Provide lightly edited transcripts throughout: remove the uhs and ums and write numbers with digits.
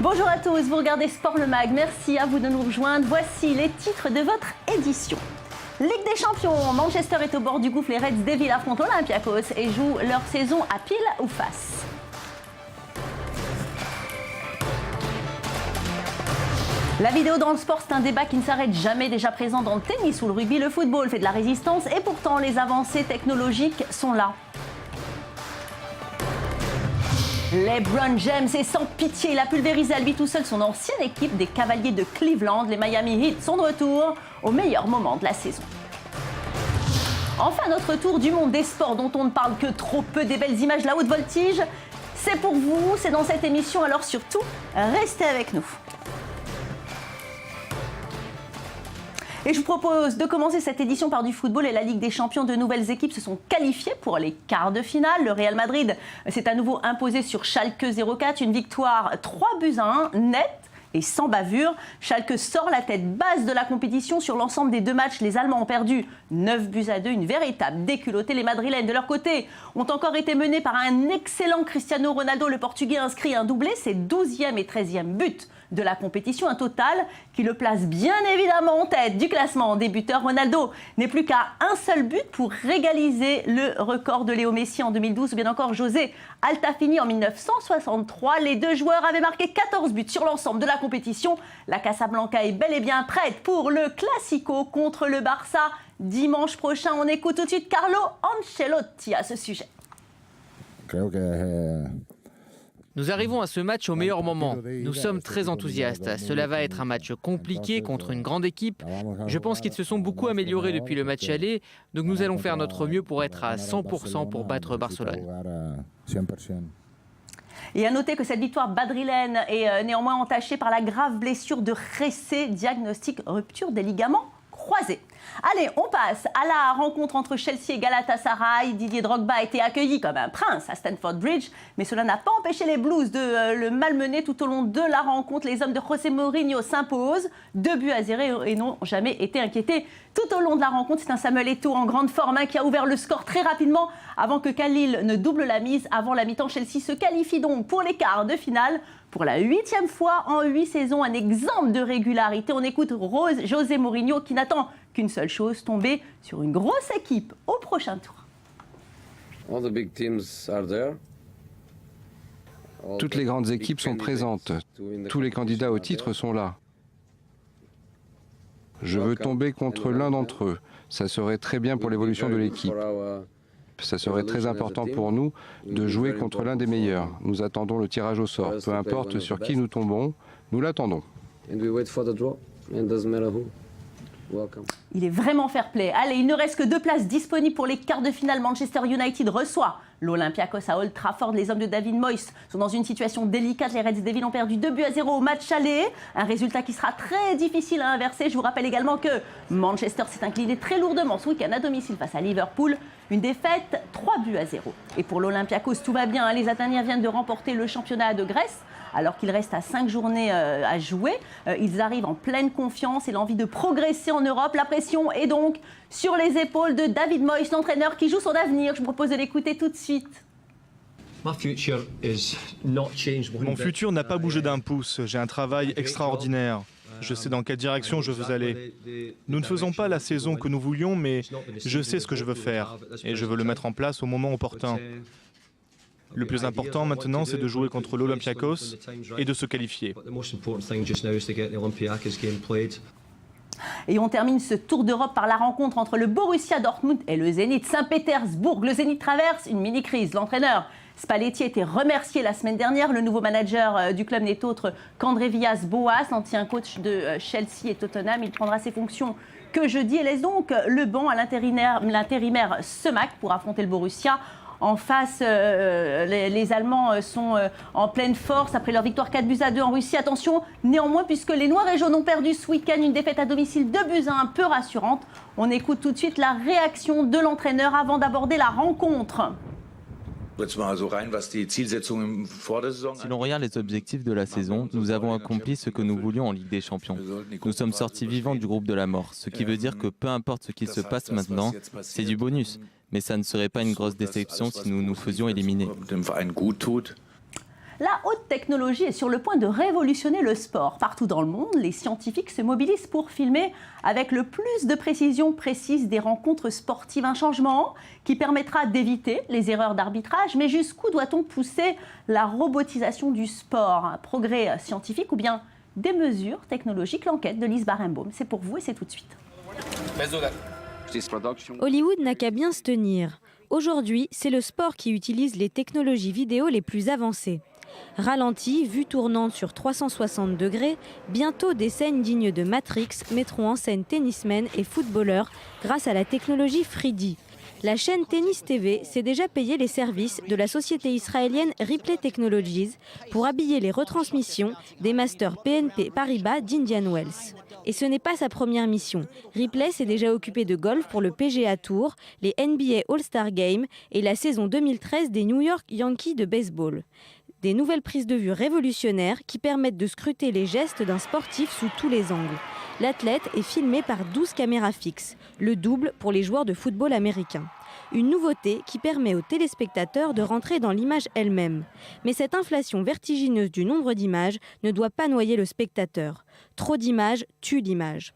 Bonjour à tous, vous regardez Sport le Mag, merci à vous de nous rejoindre. Voici les titres de votre édition. Ligue des Champions, Manchester est au bord du gouffre, les Reds Devils affrontent l'Olympiakos et jouent leur saison à pile ou face. La vidéo dans le sport, c'est un débat qui ne s'arrête jamais, déjà présent dans le tennis ou le rugby. Le football fait de la résistance et pourtant les avancées technologiques sont là. LeBron James est sans pitié, il a pulvérisé à lui tout seul son ancienne équipe des Cavaliers de Cleveland. Les Miami Heat sont de retour au meilleur moment de la saison. Enfin, notre tour du monde des sports dont on ne parle que trop peu, des belles images de la haute voltige. C'est pour vous, c'est dans cette émission, alors surtout, restez avec nous. Et je vous propose de commencer cette édition par du football et la Ligue des Champions. De nouvelles équipes se sont qualifiées pour les quarts de finale. Le Real Madrid s'est à nouveau imposé sur Schalke 04. Une victoire 3-1 nette et sans bavure. Schalke sort la tête basse de la compétition. Sur l'ensemble des deux matchs, les Allemands ont perdu 9-2. Une véritable déculottée. Les Madrilènes, de leur côté, ont encore été menés par un excellent Cristiano Ronaldo. Le Portugais inscrit un doublé, ses 12e et 13e buts de la compétition, un total qui le place bien évidemment en tête du classement des buteurs. Ronaldo n'est plus qu'à un seul but pour régaliser le record de Léo Messi en 2012 ou bien encore José Altafini en 1963. Les deux joueurs avaient marqué 14 buts sur l'ensemble de la compétition. La Casablanca est bel et bien prête pour le Classico contre le Barça dimanche prochain. On écoute tout de suite Carlo Ancelotti à ce sujet. Nous arrivons à ce match au meilleur moment. Nous sommes très enthousiastes. Cela va être un match compliqué contre une grande équipe. Je pense qu'ils se sont beaucoup améliorés depuis le match aller. Donc nous allons faire notre mieux pour être à 100% pour battre Barcelone. Et à noter que cette victoire madrilène est néanmoins entachée par la grave blessure de Jessé, diagnostic rupture des ligaments croisés. Allez, on passe à la rencontre entre Chelsea et Galatasaray. Didier Drogba a été accueilli comme un prince à Stamford Bridge, mais cela n'a pas empêché les Blues de le malmener tout au long de la rencontre. Les hommes de José Mourinho s'imposent 2-0 et n'ont jamais été inquiétés tout au long de la rencontre. C'est un Samuel Eto'o en grande forme qui a ouvert le score très rapidement avant que Khalil ne double la mise avant la mi-temps. Chelsea se qualifie donc pour les quarts de finale. Pour la 8e fois en 8 saisons, un exemple de régularité. On écoute José Mourinho qui n'attend qu'une seule chose, tomber sur une grosse équipe au prochain tour. Toutes les grandes équipes sont présentes. Tous les candidats au titre sont là. Je veux tomber contre l'un d'entre eux. Ça serait très bien pour l'évolution de l'équipe. Ça serait très important pour nous de jouer contre l'un des meilleurs. Nous attendons le tirage au sort. Peu importe sur qui nous tombons, nous l'attendons. Il est vraiment fair-play. Allez, il ne reste que 2 places disponibles pour les quarts de finale. Manchester United reçoit l'Olympiakos à Old Trafford. Les hommes de David Moyes sont dans une situation délicate. Les Reds Devils ont perdu 2-0 au match aller. Un résultat qui sera très difficile à inverser. Je vous rappelle également que Manchester s'est incliné très lourdement ce week-end à domicile face à Liverpool. Une défaite 3-0. Et pour l'Olympiakos, tout va bien. Les Athéniens viennent de remporter le championnat de Grèce. Alors qu'il reste à 5 journées à jouer, ils arrivent en pleine confiance et l'envie de progresser en Europe. La pression est donc sur les épaules de David Moyes, l'entraîneur qui joue son avenir. Je vous propose de l'écouter tout de suite. Mon futur n'a pas bougé d'un pouce. J'ai un travail extraordinaire. Je sais dans quelle direction je veux aller. Nous ne faisons pas la saison que nous voulions, mais je sais ce que je veux faire et je veux le mettre en place au moment opportun. Le plus important maintenant, c'est de jouer contre l'Olympiakos et de se qualifier. Et on termine ce tour d'Europe par la rencontre entre le Borussia Dortmund et le Zénith Saint-Pétersbourg. Le Zénith traverse une mini-crise. L'entraîneur Spalletti a été remercié la semaine dernière. Le nouveau manager du club n'est autre qu'André Villas-Boas, ancien coach de Chelsea et Tottenham. Il prendra ses fonctions que jeudi et laisse donc le banc à l'intérimaire Semak pour affronter le Borussia. En face, les Allemands sont en pleine force après leur victoire 4-2 en Russie. Attention, néanmoins, puisque les Noirs et Jaunes ont perdu ce week-end, une défaite à domicile 2-1 un peu rassurante. On écoute tout de suite la réaction de l'entraîneur avant d'aborder la rencontre. Si l'on regarde les objectifs de la saison, nous avons accompli ce que nous voulions en Ligue des Champions. Nous sommes sortis vivants du groupe de la mort, ce qui veut dire que peu importe ce qu'il se passe maintenant, c'est du bonus. Mais ça ne serait pas une grosse déception si nous nous faisions éliminer. La haute technologie est sur le point de révolutionner le sport. Partout dans le monde, les scientifiques se mobilisent pour filmer avec le plus de précision précise des rencontres sportives. Un changement qui permettra d'éviter les erreurs d'arbitrage. Mais jusqu'où doit-on pousser la robotisation du sport? Un progrès scientifique ou bien des mesures technologiques? L'enquête de Lise Barenbaum, c'est pour vous et c'est tout de suite. Hollywood n'a qu'à bien se tenir. Aujourd'hui, c'est le sport qui utilise les technologies vidéo les plus avancées. Ralenti, vue tournante sur 360 degrés, bientôt des scènes dignes de Matrix mettront en scène tennismen et footballeurs grâce à la technologie 3D. La chaîne Tennis TV s'est déjà payé les services de la société israélienne Ripley Technologies pour habiller les retransmissions des Masters BNP Paribas d'Indian Wells. Et ce n'est pas sa première mission. Ripley s'est déjà occupé de golf pour le PGA Tour, les NBA All-Star Games et la saison 2013 des New York Yankees de baseball. Des nouvelles prises de vue révolutionnaires qui permettent de scruter les gestes d'un sportif sous tous les angles. L'athlète est filmé par 12 caméras fixes, le double pour les joueurs de football américains. Une nouveauté qui permet aux téléspectateurs de rentrer dans l'image elle-même. Mais cette inflation vertigineuse du nombre d'images ne doit pas noyer le spectateur. Trop d'images tue l'image.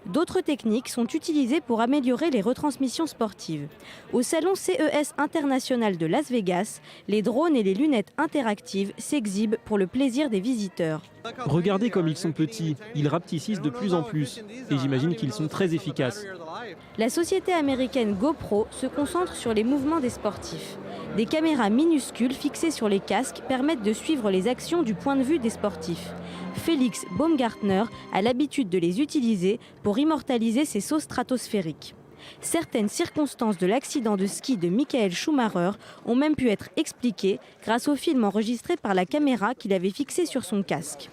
D'autres techniques sont utilisées pour améliorer les retransmissions sportives. Au salon CES International de Las Vegas, les drones et les lunettes interactives s'exhibent pour le plaisir des visiteurs. Regardez comme ils sont petits, ils rapetissent de plus en plus et j'imagine qu'ils sont très efficaces. La société américaine GoPro se concentre sur les mouvements des sportifs. Des caméras minuscules fixées sur les casques permettent de suivre les actions du point de vue des sportifs. Félix Baumgartner a l'habitude de les utiliser pour immortaliser ses sauts stratosphériques. Certaines circonstances de l'accident de ski de Michael Schumacher ont même pu être expliquées grâce au film enregistré par la caméra qu'il avait fixé sur son casque.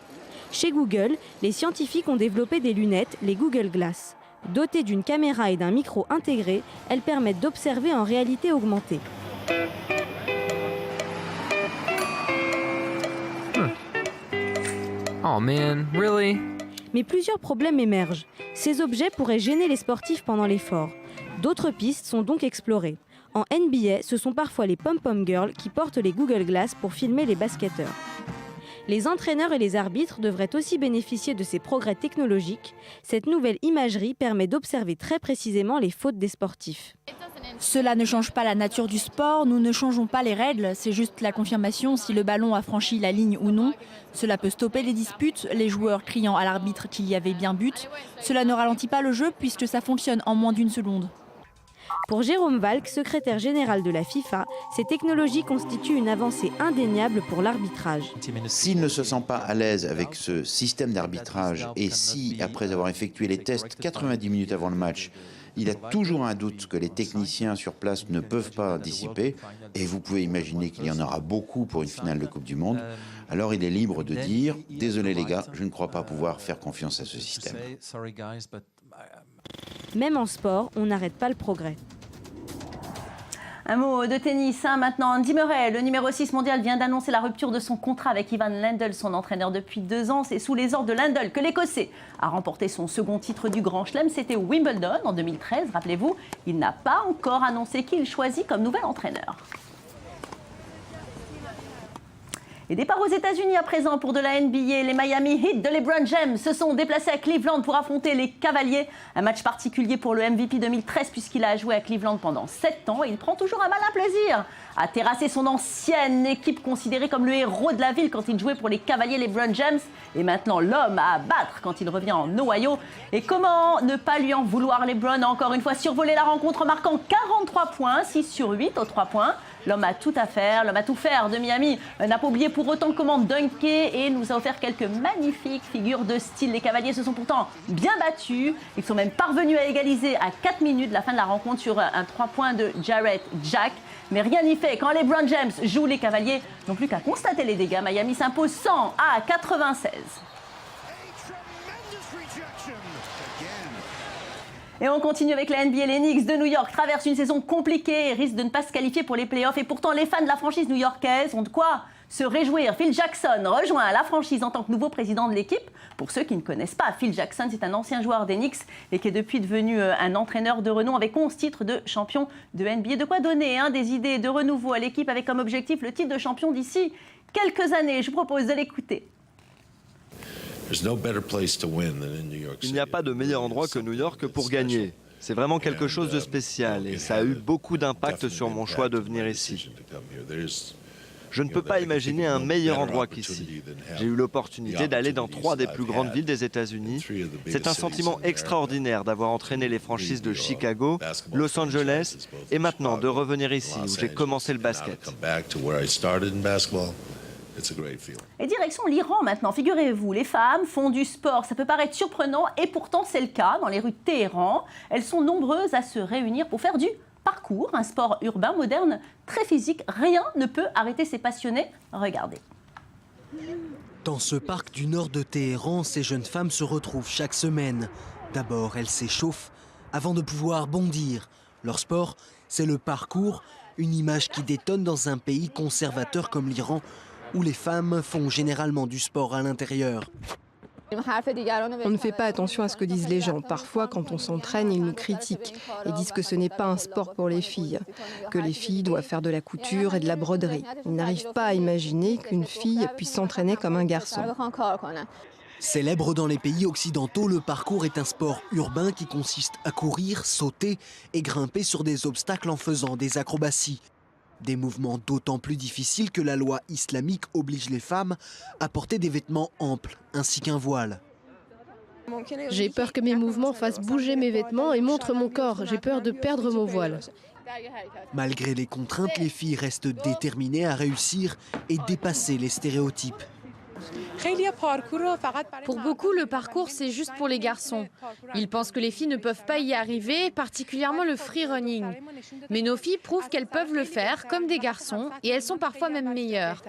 Chez Google, les scientifiques ont développé des lunettes, les Google Glass. Dotées d'une caméra et d'un micro intégré, elles permettent d'observer en réalité augmentée. Oh man, really? Mais plusieurs problèmes émergent. Ces objets pourraient gêner les sportifs pendant l'effort. D'autres pistes sont donc explorées. En NBA, ce sont parfois les pom-pom girls qui portent les Google Glass pour filmer les basketteurs. Les entraîneurs et les arbitres devraient aussi bénéficier de ces progrès technologiques. Cette nouvelle imagerie permet d'observer très précisément les fautes des sportifs. Cela ne change pas la nature du sport, nous ne changeons pas les règles, c'est juste la confirmation si le ballon a franchi la ligne ou non. Cela peut stopper les disputes, les joueurs criant à l'arbitre qu'il y avait bien but. Cela ne ralentit pas le jeu puisque ça fonctionne en moins d'une seconde. Pour Jérôme Valk, secrétaire général de la FIFA, ces technologies constituent une avancée indéniable pour l'arbitrage. S'il ne se sent pas à l'aise avec ce système d'arbitrage et si, après avoir effectué les tests 90 minutes avant le match, il a toujours un doute que les techniciens sur place ne peuvent pas dissiper, et vous pouvez imaginer qu'il y en aura beaucoup pour une finale de Coupe du Monde, alors il est libre de dire « Désolé les gars, je ne crois pas pouvoir faire confiance à ce système ». Même en sport, on n'arrête pas le progrès. Un mot de tennis maintenant. Andy Murray, le numéro 6 mondial, vient d'annoncer la rupture de son contrat avec Ivan Lendl, son entraîneur depuis 2 ans. C'est sous les ordres de Lendl que l'Écossais a remporté son second titre du Grand Chelem. C'était Wimbledon en 2013, rappelez-vous. Il n'a pas encore annoncé qui il choisit comme nouvel entraîneur. Et départ aux États-Unis à présent pour de la NBA. Les Miami Heat de LeBron James se sont déplacés à Cleveland pour affronter les Cavaliers. Un match particulier pour le MVP 2013 puisqu'il a joué à Cleveland pendant 7 ans et il prend toujours un malin plaisir à terrasser son ancienne équipe considérée comme le héros de la ville quand il jouait pour les Cavaliers. LeBron James est maintenant l'homme à abattre quand il revient en Ohio. Et comment ne pas lui en vouloir? LeBron a encore une fois survolé la rencontre en marquant 43 points, 6 sur 8 aux 3 points. L'homme a tout à faire, l'homme a tout faire de Miami n'a pas oublié pour autant comment dunker et nous a offert quelques magnifiques figures de style. Les Cavaliers se sont pourtant bien battus. Ils sont même parvenus à égaliser à 4 minutes de la fin de la rencontre sur un 3 points de Jarrett Jack. Mais rien n'y fait. Quand LeBron James joue, les Cavaliers n'ont plus qu'à constater les dégâts. Miami s'impose 100 à 96. Et on continue avec la NBA. Les Knicks de New York traversent une saison compliquée et risquent de ne pas se qualifier pour les playoffs. Et pourtant, les fans de la franchise new-yorkaise ont de quoi se réjouir. Phil Jackson rejoint la franchise en tant que nouveau président de l'équipe. Pour ceux qui ne connaissent pas, Phil Jackson, c'est un ancien joueur des Knicks et qui est depuis devenu un entraîneur de renom avec 11 titres de champion de NBA. De quoi donner des idées de renouveau à l'équipe avec comme objectif le titre de champion d'ici quelques années. Je vous propose de l'écouter. Il n'y a pas de meilleur endroit que New York pour gagner. C'est vraiment quelque chose de spécial et ça a eu beaucoup d'impact sur mon choix de venir ici. Je ne peux pas imaginer un meilleur endroit qu'ici. J'ai eu l'opportunité d'aller dans 3 des plus grandes villes des États-Unis. C'est un sentiment extraordinaire d'avoir entraîné les franchises de Chicago, Los Angeles et maintenant de revenir ici où j'ai commencé le basket. Et direction l'Iran maintenant. Figurez-vous, les femmes font du sport. Ça peut paraître surprenant et pourtant c'est le cas dans les rues de Téhéran. Elles sont nombreuses à se réunir pour faire du parcours, un sport urbain moderne très physique. Rien ne peut arrêter ces passionnés. Regardez. Dans ce parc du nord de Téhéran, ces jeunes femmes se retrouvent chaque semaine. D'abord, elles s'échauffent avant de pouvoir bondir. Leur sport, c'est le parcours, une image qui détonne dans un pays conservateur comme l'Iran, où les femmes font généralement du sport à l'intérieur. On ne fait pas attention à ce que disent les gens. Parfois, quand on s'entraîne, ils nous critiquent et disent que ce n'est pas un sport pour les filles, que les filles doivent faire de la couture et de la broderie. Ils n'arrivent pas à imaginer qu'une fille puisse s'entraîner comme un garçon. Célèbre dans les pays occidentaux, le parcours est un sport urbain qui consiste à courir, sauter et grimper sur des obstacles en faisant des acrobaties. Des mouvements d'autant plus difficiles que la loi islamique oblige les femmes à porter des vêtements amples, ainsi qu'un voile. J'ai peur que mes mouvements fassent bouger mes vêtements et montrent mon corps. J'ai peur de perdre mon voile. Malgré les contraintes, les filles restent déterminées à réussir et dépasser les stéréotypes. Pour beaucoup, le parcours, c'est juste pour les garçons. Ils pensent que les filles ne peuvent pas y arriver, particulièrement le free running. Mais nos filles prouvent qu'elles peuvent le faire comme des garçons et elles sont parfois même meilleures.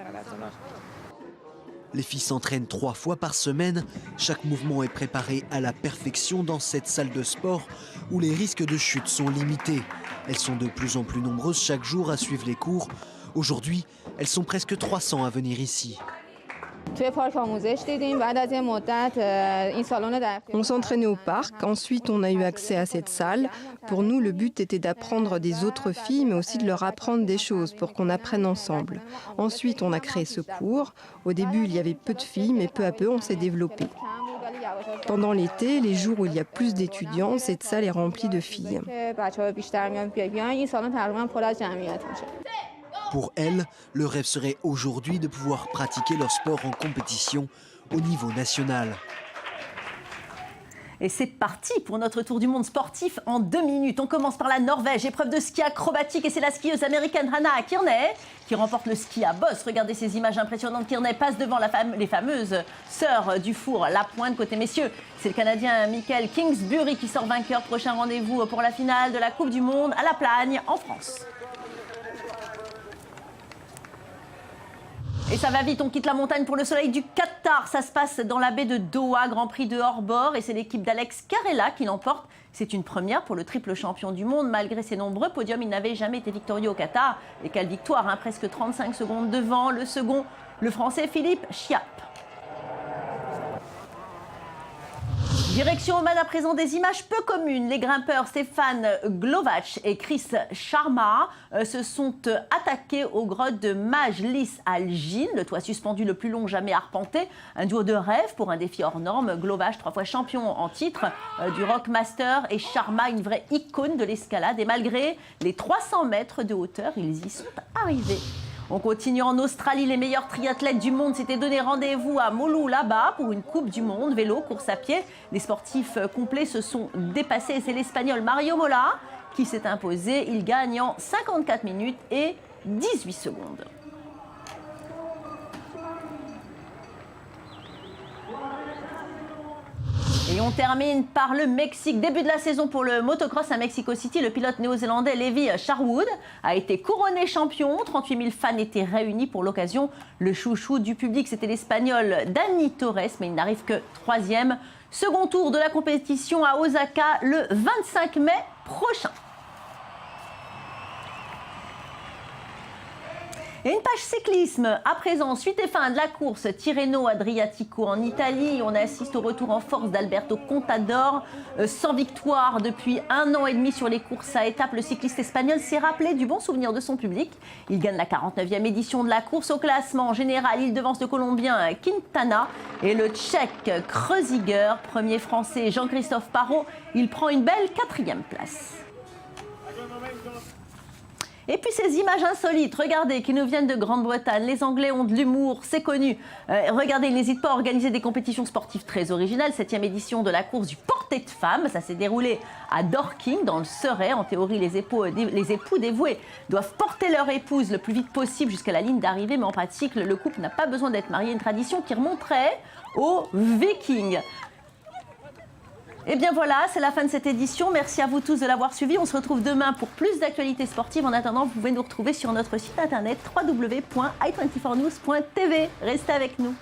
Les filles s'entraînent 3 fois par semaine. Chaque mouvement est préparé à la perfection dans cette salle de sport où les risques de chute sont limités. Elles sont de plus en plus nombreuses chaque jour à suivre les cours. Aujourd'hui, elles sont presque 300 à venir ici. On s'entraînait au parc, ensuite on a eu accès à cette salle. Pour nous, le but était d'apprendre des autres filles, mais aussi de leur apprendre des choses pour qu'on apprenne ensemble. Ensuite, on a créé ce cours. Au début, il y avait peu de filles, mais peu à peu, on s'est développé. Pendant l'été, les jours où il y a plus d'étudiants, cette salle est remplie de filles. Pour elles, le rêve serait aujourd'hui de pouvoir pratiquer leur sport en compétition au niveau national. Et c'est parti pour notre tour du monde sportif en 2 minutes. On commence par la Norvège, épreuve de ski acrobatique et c'est la skieuse américaine Hannah Kearney qui remporte le ski à bosse. Regardez ces images impressionnantes. Kearney passe devant les fameuses sœurs du four, la pointe côté messieurs. C'est le Canadien Michael Kingsbury qui sort vainqueur. Prochain rendez-vous pour la finale de la Coupe du Monde à La Plagne en France. Et ça va vite, on quitte la montagne pour le soleil du Qatar. Ça se passe dans la baie de Doha, Grand Prix de hors-bord. Et c'est l'équipe d'Alex Carrella qui l'emporte. C'est une première pour le triple champion du monde. Malgré ses nombreux podiums, il n'avait jamais été victorieux au Qatar. Et quelle victoire, presque 35 secondes devant le second, le Français Philippe Chiappe. Direction Oman à présent, des images peu communes. Les grimpeurs Stéphane Glovac et Chris Sharma se sont attaqués aux grottes de Majlis Al-Jin, le toit suspendu le plus long jamais arpenté. Un duo de rêve pour un défi hors norme. Glovac, 3 fois champion en titre du Rockmaster, et Sharma, une vraie icône de l'escalade. Et malgré les 300 mètres de hauteur, ils y sont arrivés. On continue en Australie, les meilleurs triathlètes du monde s'étaient donné rendez-vous à Moulou là-bas pour une Coupe du Monde, vélo, course à pied. Les sportifs complets se sont dépassés et c'est l'Espagnol Mario Mola qui s'est imposé. Il gagne en 54 minutes et 18 secondes. Et on termine par le Mexique. Début de la saison pour le motocross à Mexico City. Le pilote néo-zélandais Levi Sherwood a été couronné champion. 38 000 fans étaient réunis pour l'occasion. Le chouchou du public, c'était l'Espagnol Dani Torres, mais il n'arrive que 3e. Second tour de la compétition à Osaka le 25 mai prochain. Et une page cyclisme, à présent, suite et fin de la course Tirreno-Adriatico en Italie. On assiste au retour en force d'Alberto Contador. Sans victoire depuis 1 an et demi sur les courses à étapes, le cycliste espagnol s'est rappelé du bon souvenir de son public. Il gagne la 49e édition de la course. Au classement général, il devance le Colombien Quintana et le Tchèque Kreuziger. Premier Français Jean-Christophe Parot, il prend une belle 4e place. Et puis ces images insolites, regardez, qui nous viennent de Grande-Bretagne. Les Anglais ont de l'humour, c'est connu. Regardez, ils n'hésitent pas à organiser des compétitions sportives très originales. 7e édition de la course du portée de femmes. Ça s'est déroulé à Dorking, dans le Surrey. En théorie, les époux dévoués doivent porter leur épouse le plus vite possible jusqu'à la ligne d'arrivée. Mais en pratique, le couple n'a pas besoin d'être marié. Une tradition qui remonterait aux Vikings. Et bien voilà, c'est la fin de cette édition. Merci à vous tous de l'avoir suivi. On se retrouve demain pour plus d'actualités sportives. En attendant, vous pouvez nous retrouver sur notre site internet www.i24news.tv. Restez avec nous.